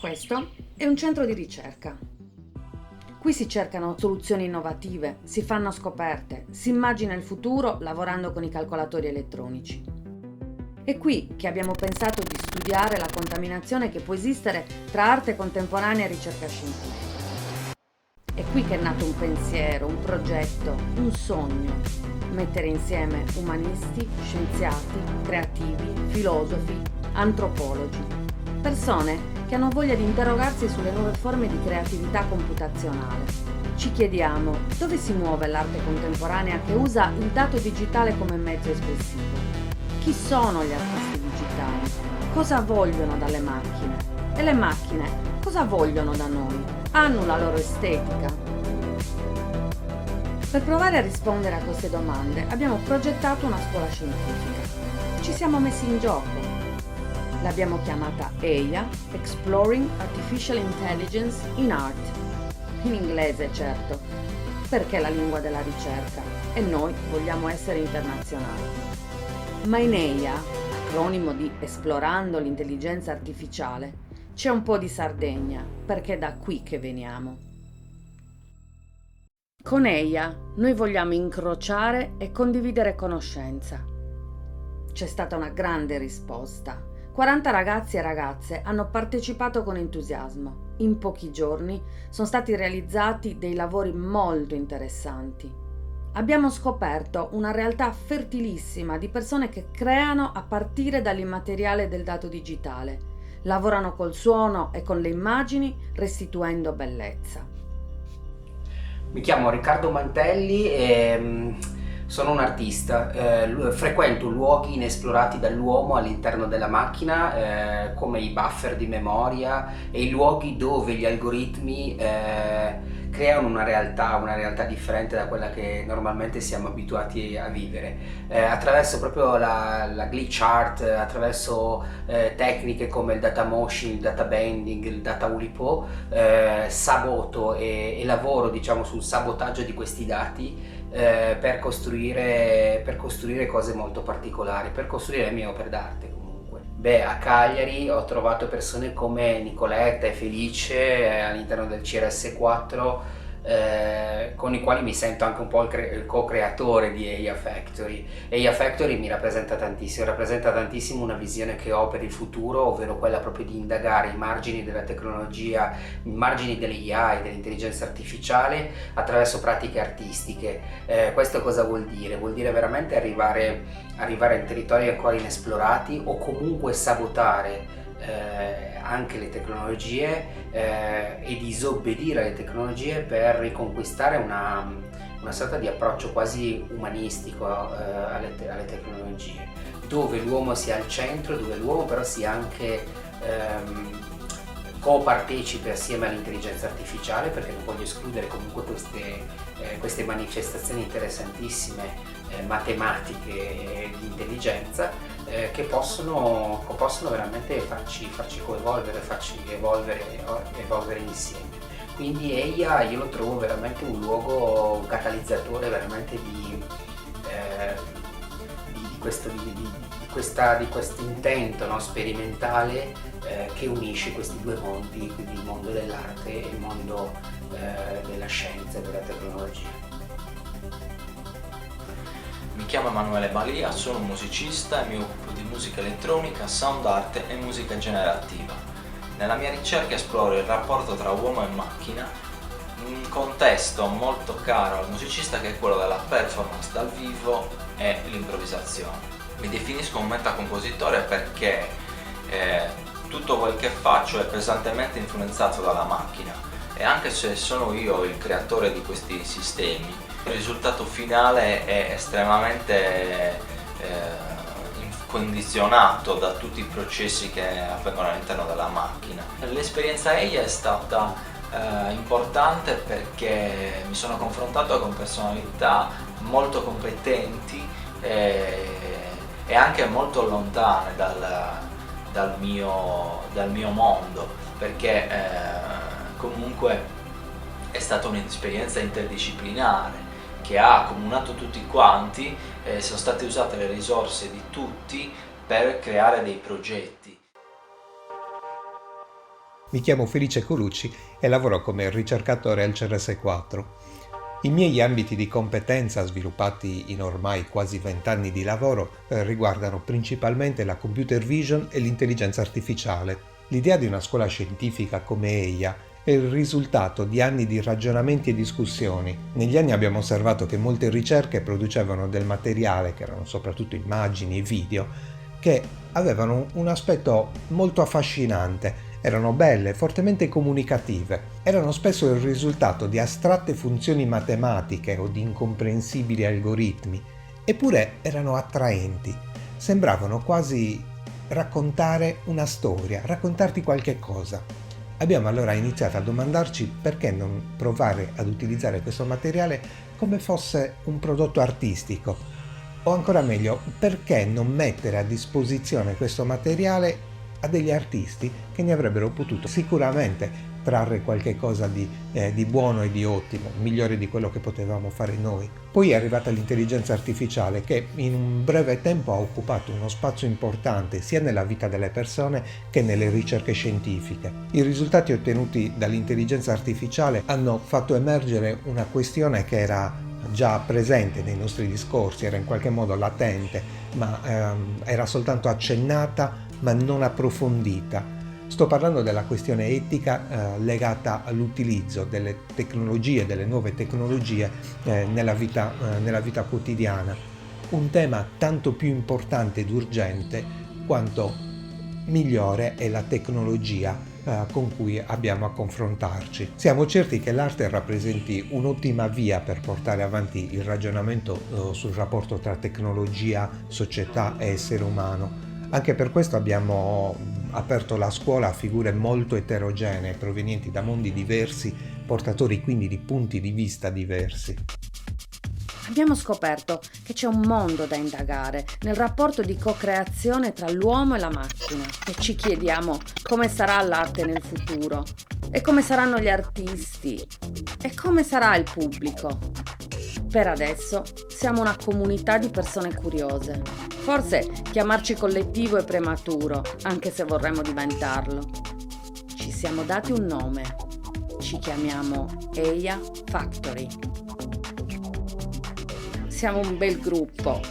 Questo è un centro di ricerca. Qui si cercano soluzioni innovative, si fanno scoperte, si immagina il futuro lavorando con i calcolatori elettronici. È qui che abbiamo pensato di studiare la contaminazione che può esistere tra arte contemporanea e ricerca scientifica. È qui che è nato un pensiero, un progetto, un sogno: mettere insieme umanisti, scienziati, creativi, filosofi, antropologi, persone che hanno voglia di interrogarsi sulle nuove forme di creatività computazionale. Ci chiediamo: dove si muove l'arte contemporanea che usa il dato digitale come mezzo espressivo? Chi sono gli artisti digitali? Cosa vogliono dalle macchine? E le macchine cosa vogliono da noi? Hanno la loro estetica? Per provare a rispondere a queste domande abbiamo progettato una scuola scientifica. Ci siamo messi in gioco. L'abbiamo chiamata EIA, Exploring Artificial Intelligence in Art. In inglese, certo, perché è la lingua della ricerca e noi vogliamo essere internazionali. Ma in EIA, acronimo di Esplorando l'intelligenza artificiale, c'è un po' di Sardegna, perché è da qui che veniamo. Con EIA noi vogliamo incrociare e condividere conoscenza. C'è stata una grande risposta. 40 ragazzi e ragazze hanno partecipato con entusiasmo. In pochi giorni sono stati realizzati dei lavori molto interessanti. Abbiamo scoperto una realtà fertilissima di persone che creano a partire dall'immateriale del dato digitale. Lavorano col suono e con le immagini, restituendo bellezza. Mi chiamo Riccardo Mantelli e sono un artista. Frequento luoghi inesplorati dall'uomo all'interno della macchina, come i buffer di memoria e i luoghi dove gli algoritmi creano una realtà differente da quella che normalmente siamo abituati a vivere, attraverso proprio la glitch art, attraverso tecniche come il data motion, il data bending, il data Oulipo. Saboto e lavoro, diciamo, sul sabotaggio di questi dati per costruire cose molto particolari, per costruire le mie opere d'arte. A Cagliari ho trovato persone come Nicoletta e Felice all'interno del CRS4, con i quali mi sento anche un po' il co-creatore di EIA Factory. EIA Factory mi rappresenta tantissimo una visione che ho per il futuro, ovvero quella proprio di indagare i margini della tecnologia, i margini dell'AI, dell'intelligenza artificiale, attraverso pratiche artistiche. Questo cosa vuol dire? Vuol dire veramente arrivare in territori ancora inesplorati o comunque sabotare anche le tecnologie e disobbedire alle tecnologie per riconquistare una sorta di approccio quasi umanistico alle tecnologie, dove l'uomo sia al centro, dove l'uomo però sia anche copartecipe assieme all'intelligenza artificiale, perché non voglio escludere comunque queste manifestazioni interessantissime matematiche di intelligenza che possono veramente farci coinvolgere, farci evolvere insieme. Quindi EIA io lo trovo veramente un luogo, un catalizzatore veramente di questo intento, no, sperimentale che unisce questi due mondi, quindi il mondo dell'arte e il mondo della scienza e della tecnologia. Mi chiamo Emanuele Balia, sono un musicista e mi occupo di musica elettronica, sound art e musica generativa. Nella mia ricerca esploro il rapporto tra uomo e macchina in un contesto molto caro al musicista, che è quello della performance dal vivo e l'improvvisazione. Mi definisco un metacompositore perché tutto quel che faccio è pesantemente influenzato dalla macchina, e anche se sono io il creatore di questi sistemi, il risultato finale è estremamente condizionato da tutti i processi che avvengono all'interno della macchina. L'esperienza EIA è stata importante perché mi sono confrontato con personalità molto competenti e anche molto lontane dal mio mondo, perché comunque è stata un'esperienza interdisciplinare che ha accomunato tutti quanti, sono state usate le risorse di tutti per creare dei progetti. Mi chiamo Felice Colucci e lavoro come ricercatore al CRS4. I miei ambiti di competenza, sviluppati in ormai quasi 20 anni di lavoro, riguardano principalmente la computer vision e l'intelligenza artificiale. L'idea di una scuola scientifica come EIA è il risultato di anni di ragionamenti e discussioni. Negli anni abbiamo osservato che molte ricerche producevano del materiale, che erano soprattutto immagini e video, che avevano un aspetto molto affascinante. Erano belle, fortemente comunicative. Erano spesso il risultato di astratte funzioni matematiche o di incomprensibili algoritmi, eppure erano attraenti. Sembravano quasi raccontare una storia, raccontarti qualche cosa. Abbiamo allora iniziato a domandarci perché non provare ad utilizzare questo materiale come fosse un prodotto artistico, o ancora meglio, perché non mettere a disposizione questo materiale a degli artisti che ne avrebbero potuto sicuramente trarre qualche cosa di buono e di ottimo, migliore di quello che potevamo fare noi. Poi è arrivata l'intelligenza artificiale che in un breve tempo ha occupato uno spazio importante sia nella vita delle persone che nelle ricerche scientifiche. I risultati ottenuti dall'intelligenza artificiale hanno fatto emergere una questione che era già presente nei nostri discorsi, era in qualche modo latente, ma era soltanto accennata ma non approfondita. Sto parlando della questione etica legata all'utilizzo delle tecnologie, delle nuove tecnologie nella vita quotidiana. Un tema tanto più importante ed urgente quanto migliore è la tecnologia con cui abbiamo a confrontarci. Siamo certi che l'arte rappresenti un'ottima via per portare avanti il ragionamento sul rapporto tra tecnologia, società e essere umano. Anche per questo abbiamo aperto la scuola a figure molto eterogenee, provenienti da mondi diversi, portatori quindi di punti di vista diversi. Abbiamo scoperto che c'è un mondo da indagare nel rapporto di co-creazione tra l'uomo e la macchina e ci chiediamo come sarà l'arte nel futuro e come saranno gli artisti e come sarà il pubblico. Per adesso siamo una comunità di persone curiose. Forse chiamarci collettivo è prematuro, anche se vorremmo diventarlo. Ci siamo dati un nome. Ci chiamiamo EIA Factory. Siamo un bel gruppo.